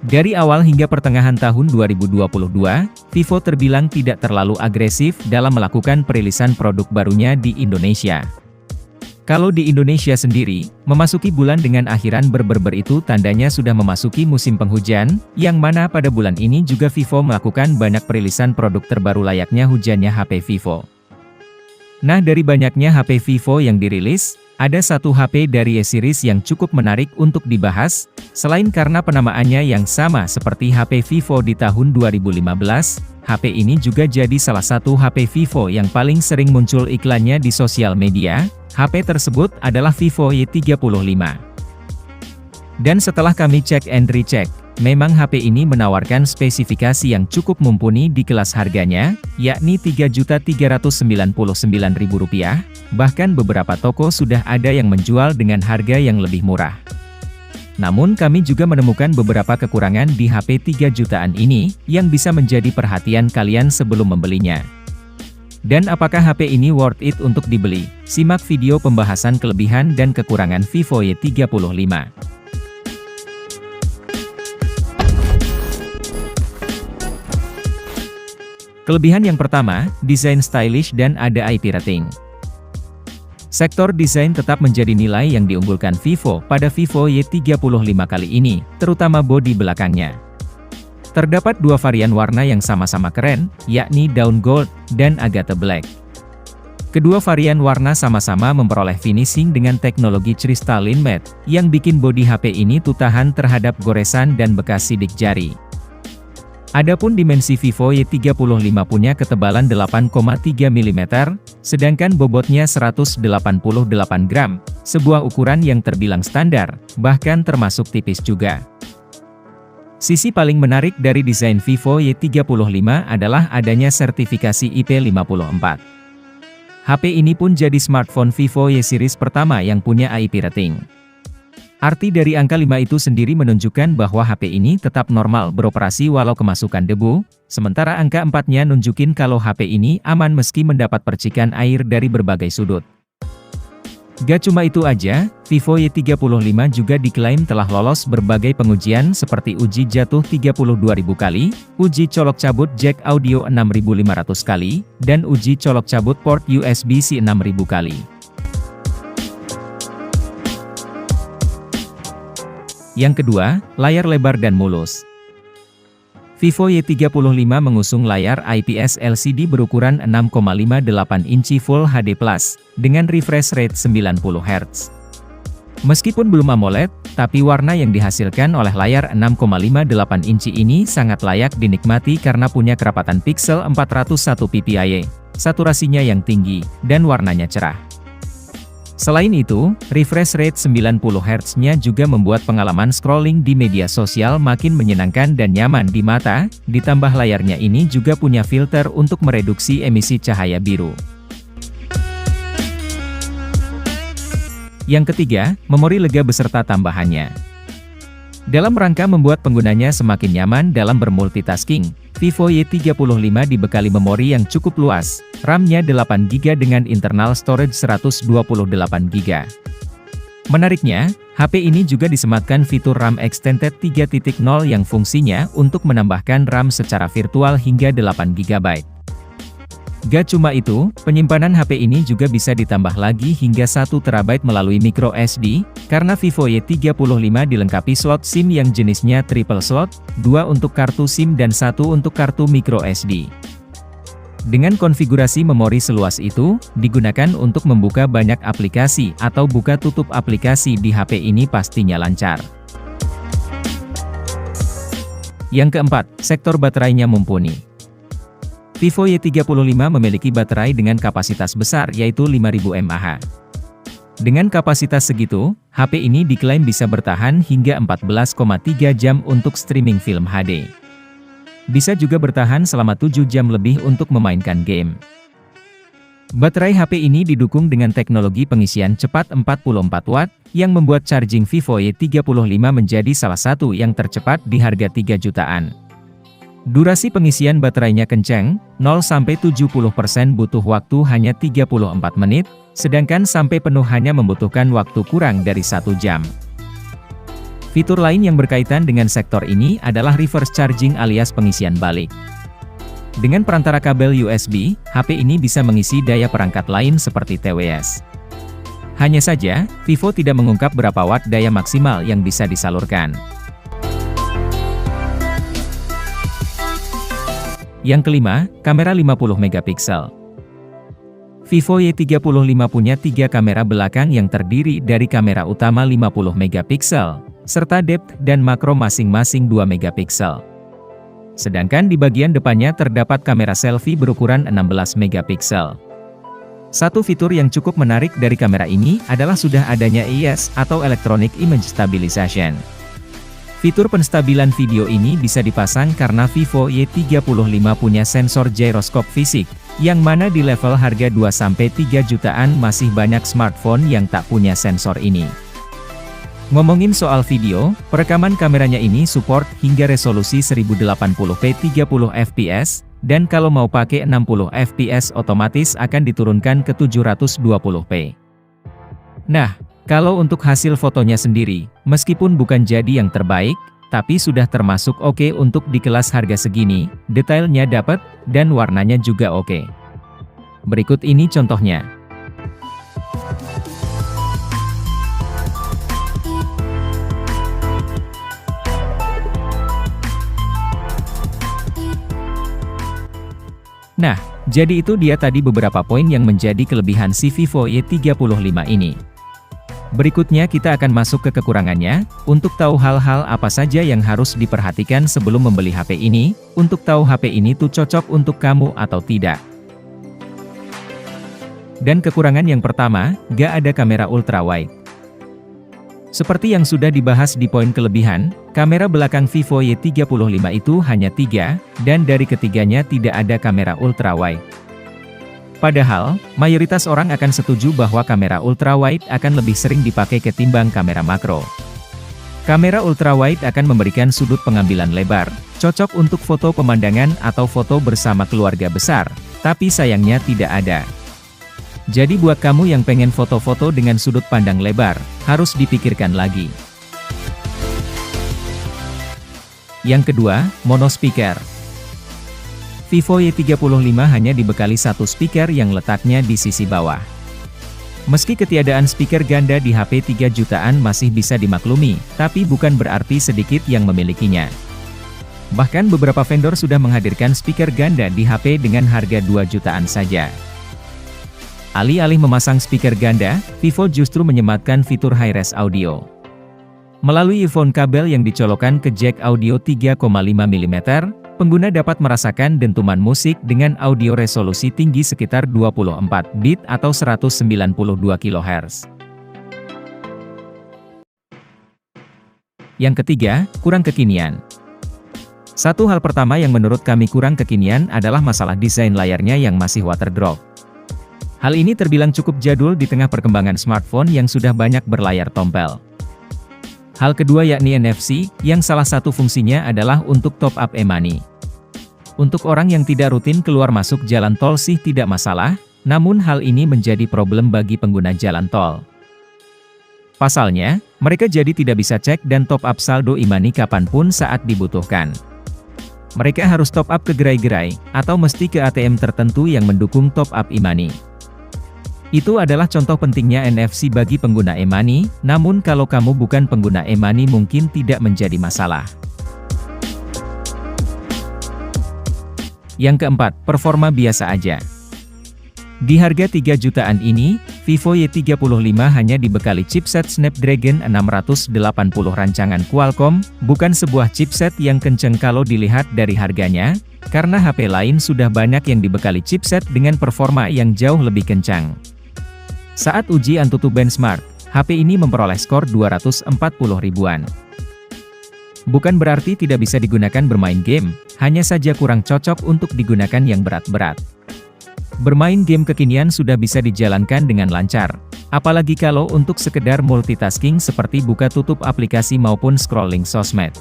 Dari awal hingga pertengahan tahun 2022, Vivo terbilang tidak terlalu agresif dalam melakukan perilisan produk barunya di Indonesia. Kalau di Indonesia sendiri, memasuki bulan dengan akhiran berber itu tandanya sudah memasuki musim penghujan, yang mana pada bulan ini juga Vivo melakukan banyak perilisan produk terbaru layaknya hujannya HP Vivo. Nah, dari banyaknya HP Vivo yang dirilis, ada satu HP dari Y-series yang cukup menarik untuk dibahas, selain karena penamaannya yang sama seperti HP Vivo di tahun 2015, HP ini juga jadi salah satu HP Vivo yang paling sering muncul iklannya di sosial media. HP tersebut adalah Vivo Y35. Dan setelah kami cek and recheck, memang HP ini menawarkan spesifikasi yang cukup mumpuni di kelas harganya, yakni Rp3.399.000, bahkan beberapa toko sudah ada yang menjual dengan harga yang lebih murah. Namun kami juga menemukan beberapa kekurangan di HP 3 jutaan ini, yang bisa menjadi perhatian kalian sebelum membelinya. Dan apakah HP ini worth it untuk dibeli? Simak video pembahasan kelebihan dan kekurangan Vivo Y35. Kelebihan yang pertama, desain stylish dan ada IP rating. Sektor desain tetap menjadi nilai yang diunggulkan Vivo pada Vivo Y35 kali ini, terutama bodi belakangnya. Terdapat dua varian warna yang sama-sama keren, yakni Dawn Gold dan Agate Black. Kedua varian warna sama-sama memperoleh finishing dengan teknologi crystalline matte, yang bikin bodi HP ini tuh tahan terhadap goresan dan bekas sidik jari. Adapun dimensi Vivo Y35 punya ketebalan 8,3 mm, sedangkan bobotnya 188 gram, sebuah ukuran yang terbilang standar, bahkan termasuk tipis juga. Sisi paling menarik dari desain Vivo Y35 adalah adanya sertifikasi IP54. HP ini pun jadi smartphone Vivo Y-series pertama yang punya IP rating. Arti dari angka 5 itu sendiri menunjukkan bahwa HP ini tetap normal beroperasi walau kemasukan debu, sementara angka 4-nya nunjukin kalau HP ini aman meski mendapat percikan air dari berbagai sudut. Gak cuma itu aja, Vivo Y35 juga diklaim telah lolos berbagai pengujian seperti uji jatuh 32.000 kali, uji colok cabut jack audio 6.500 kali, dan uji colok cabut port USB-C 6.000 kali. Yang kedua, layar lebar dan mulus. Vivo Y35 mengusung layar IPS LCD berukuran 6,58 inci Full HD+, dengan refresh rate 90 Hz. Meskipun belum AMOLED, tapi warna yang dihasilkan oleh layar 6,58 inci ini sangat layak dinikmati karena punya kerapatan piksel 401 ppi, saturasinya yang tinggi, dan warnanya cerah. Selain itu, refresh rate 90 Hz-nya juga membuat pengalaman scrolling di media sosial makin menyenangkan dan nyaman di mata, ditambah layarnya ini juga punya filter untuk mereduksi emisi cahaya biru. Yang ketiga, memori lega beserta tambahannya. Dalam rangka membuat penggunanya semakin nyaman dalam bermultitasking, Vivo Y35 dibekali memori yang cukup luas, RAM-nya 8GB dengan internal storage 128GB. Menariknya, HP ini juga disematkan fitur RAM Extended 3.0 yang fungsinya untuk menambahkan RAM secara virtual hingga 8GB. Gak cuma itu, penyimpanan HP ini juga bisa ditambah lagi hingga 1TB melalui micro SD, karena Vivo Y35 dilengkapi slot SIM yang jenisnya triple slot, 2 untuk kartu SIM dan 1 untuk kartu micro SD. Dengan konfigurasi memori seluas itu, digunakan untuk membuka banyak aplikasi atau buka tutup aplikasi di HP ini pastinya lancar. Yang keempat, sektor baterainya mumpuni. Vivo Y35 memiliki baterai dengan kapasitas besar yaitu 5000 mAh. Dengan kapasitas segitu, HP ini diklaim bisa bertahan hingga 14,3 jam untuk streaming film HD. Bisa juga bertahan selama 7 jam lebih untuk memainkan game. Baterai HP ini didukung dengan teknologi pengisian cepat 44 watt, yang membuat charging Vivo Y35 menjadi salah satu yang tercepat di harga 3 jutaan. Durasi pengisian baterainya kencang, 0-70% butuh waktu hanya 34 menit, sedangkan sampai penuh hanya membutuhkan waktu kurang dari 1 jam. Fitur lain yang berkaitan dengan sektor ini adalah reverse charging alias pengisian balik. Dengan perantara kabel USB, HP ini bisa mengisi daya perangkat lain seperti TWS. Hanya saja, Vivo tidak mengungkap berapa watt daya maksimal yang bisa disalurkan. Yang kelima, kamera 50 megapiksel. Vivo Y35 punya 3 kamera belakang yang terdiri dari kamera utama 50 megapiksel, serta depth dan makro masing-masing 2 megapiksel. Sedangkan di bagian depannya terdapat kamera selfie berukuran 16 megapiksel. Satu fitur yang cukup menarik dari kamera ini adalah sudah adanya EIS atau Electronic Image Stabilization. Fitur penstabilan video ini bisa dipasang karena Vivo Y35 punya sensor gyroscope fisik, yang mana di level harga 2-3 jutaan masih banyak smartphone yang tak punya sensor ini. Ngomongin soal video, perekaman kameranya ini support hingga resolusi 1080p 30 fps, dan kalau mau pakai 60 fps otomatis akan diturunkan ke 720p. Nah, kalau untuk hasil fotonya sendiri, meskipun bukan jadi yang terbaik, tapi sudah termasuk oke untuk di kelas harga segini, detailnya dapat, dan warnanya juga oke. Berikut ini contohnya. Nah, jadi itu dia tadi beberapa poin yang menjadi kelebihan si Vivo Y35 ini. Berikutnya kita akan masuk ke kekurangannya. Untuk tahu hal-hal apa saja yang harus diperhatikan sebelum membeli HP ini, untuk tahu HP ini tuh cocok untuk kamu atau tidak. Dan kekurangan yang pertama, gak ada kamera ultrawide. Seperti yang sudah dibahas di poin kelebihan, kamera belakang Vivo Y35 itu hanya 3, dan dari ketiganya tidak ada kamera ultrawide. Padahal, mayoritas orang akan setuju bahwa kamera ultrawide akan lebih sering dipakai ketimbang kamera makro. Kamera ultrawide akan memberikan sudut pengambilan lebar, cocok untuk foto pemandangan atau foto bersama keluarga besar, tapi sayangnya tidak ada. Jadi buat kamu yang pengen foto-foto dengan sudut pandang lebar, harus dipikirkan lagi. Yang kedua, mono speaker. Vivo Y35 hanya dibekali satu speaker yang letaknya di sisi bawah. Meski ketiadaan speaker ganda di HP 3 jutaan masih bisa dimaklumi, tapi bukan berarti sedikit yang memilikinya. Bahkan beberapa vendor sudah menghadirkan speaker ganda di HP dengan harga 2 jutaan saja. Alih-alih memasang speaker ganda, Vivo justru menyematkan fitur high-res audio. Melalui earphone kabel yang dicolokkan ke jack audio 3,5 mm, pengguna dapat merasakan dentuman musik dengan audio resolusi tinggi sekitar 24 bit atau 192 kHz. Yang ketiga, kurang kekinian. Satu hal pertama yang menurut kami kurang kekinian adalah masalah desain layarnya yang masih waterdrop. Hal ini terbilang cukup jadul di tengah perkembangan smartphone yang sudah banyak berlayar tompel. Hal kedua yakni NFC, yang salah satu fungsinya adalah untuk top up e-money. Untuk orang yang tidak rutin keluar masuk jalan tol sih tidak masalah, namun hal ini menjadi problem bagi pengguna jalan tol. Pasalnya, mereka jadi tidak bisa cek dan top up saldo e-money kapanpun saat dibutuhkan. Mereka harus top up ke gerai-gerai, atau mesti ke ATM tertentu yang mendukung top up e-money. Itu adalah contoh pentingnya NFC bagi pengguna e-money, namun kalau kamu bukan pengguna e-money mungkin tidak menjadi masalah. Yang keempat, performa biasa aja. Di harga 3 jutaan ini, Vivo Y35 hanya dibekali chipset Snapdragon 680 rancangan Qualcomm, bukan sebuah chipset yang kenceng kalau dilihat dari harganya, karena HP lain sudah banyak yang dibekali chipset dengan performa yang jauh lebih kencang. Saat uji Antutu benchmark, HP ini memperoleh skor 240 ribuan. Bukan berarti tidak bisa digunakan bermain game, hanya saja kurang cocok untuk digunakan yang berat-berat. Bermain game kekinian sudah bisa dijalankan dengan lancar, apalagi kalau untuk sekedar multitasking seperti buka tutup aplikasi maupun scrolling sosmed.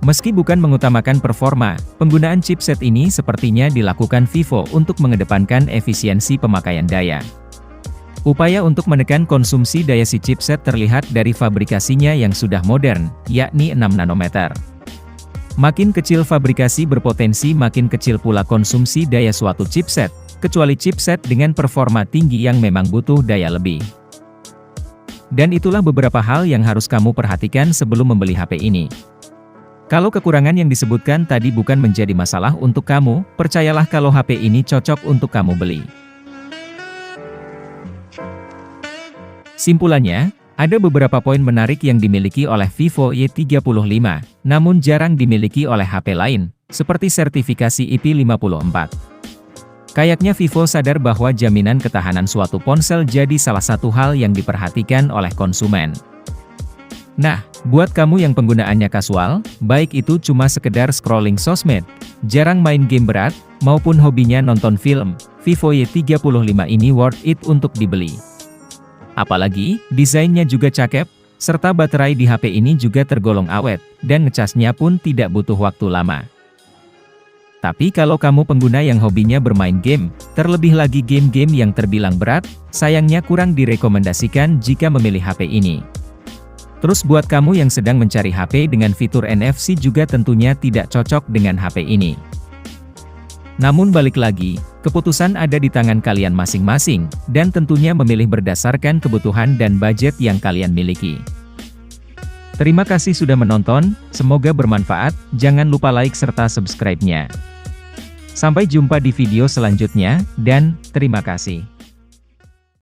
Meski bukan mengutamakan performa, penggunaan chipset ini sepertinya dilakukan Vivo untuk mengedepankan efisiensi pemakaian daya. Upaya untuk menekan konsumsi daya si chipset terlihat dari fabrikasinya yang sudah modern, yakni 6 nanometer. Makin kecil fabrikasi berpotensi makin kecil pula konsumsi daya suatu chipset, kecuali chipset dengan performa tinggi yang memang butuh daya lebih. Dan itulah beberapa hal yang harus kamu perhatikan sebelum membeli HP ini. Kalau kekurangan yang disebutkan tadi bukan menjadi masalah untuk kamu, percayalah kalau HP ini cocok untuk kamu beli. Simpulannya, ada beberapa poin menarik yang dimiliki oleh Vivo Y35, namun jarang dimiliki oleh HP lain, seperti sertifikasi IP54. Kayaknya Vivo sadar bahwa jaminan ketahanan suatu ponsel jadi salah satu hal yang diperhatikan oleh konsumen. Nah, buat kamu yang penggunaannya kasual, baik itu cuma sekedar scrolling sosmed, jarang main game berat, maupun hobinya nonton film, Vivo Y35 ini worth it untuk dibeli. Apalagi, desainnya juga cakep, serta baterai di HP ini juga tergolong awet, dan ngecasnya pun tidak butuh waktu lama. Tapi kalau kamu pengguna yang hobinya bermain game, terlebih lagi game-game yang terbilang berat, sayangnya kurang direkomendasikan jika memilih HP ini. Terus buat kamu yang sedang mencari HP dengan fitur NFC juga tentunya tidak cocok dengan HP ini. Namun balik lagi, keputusan ada di tangan kalian masing-masing, dan tentunya memilih berdasarkan kebutuhan dan budget yang kalian miliki. Terima kasih sudah menonton, semoga bermanfaat, jangan lupa like serta subscribe-nya. Sampai jumpa di video selanjutnya, dan terima kasih.